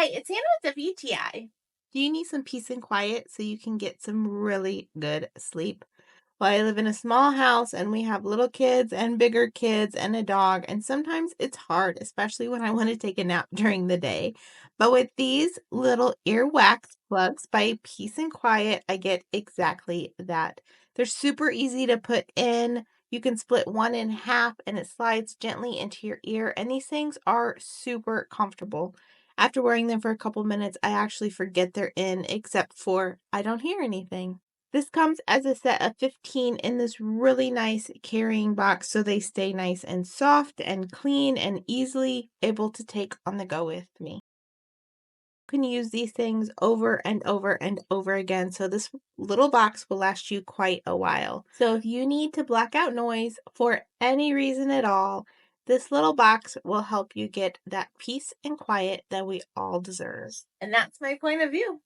Hi, it's Hannah with WTI. Do you need some peace and quiet so you can get some really good sleep? Well, I live in a small house and we have little kids and bigger kids and a dog, and sometimes it's hard, especially when I want to take a nap during the day. But with these little earwax plugs by Peace and Quiet, I get exactly that. They're super easy to put in. You can split one in half and it slides gently into your ear, and these things are super comfortable. After wearing them for a couple minutes, I actually forget they're in, except for I don't hear anything. This comes as a set of 15 in this really nice carrying box, so they stay nice and soft and clean and easily able to take on the go with me. You can use these things over and over and over again, so this little box will last you quite a while. So if you need to block out noise for any reason at all, this little box will help you get that peace and quiet that we all deserve. And that's my point of view.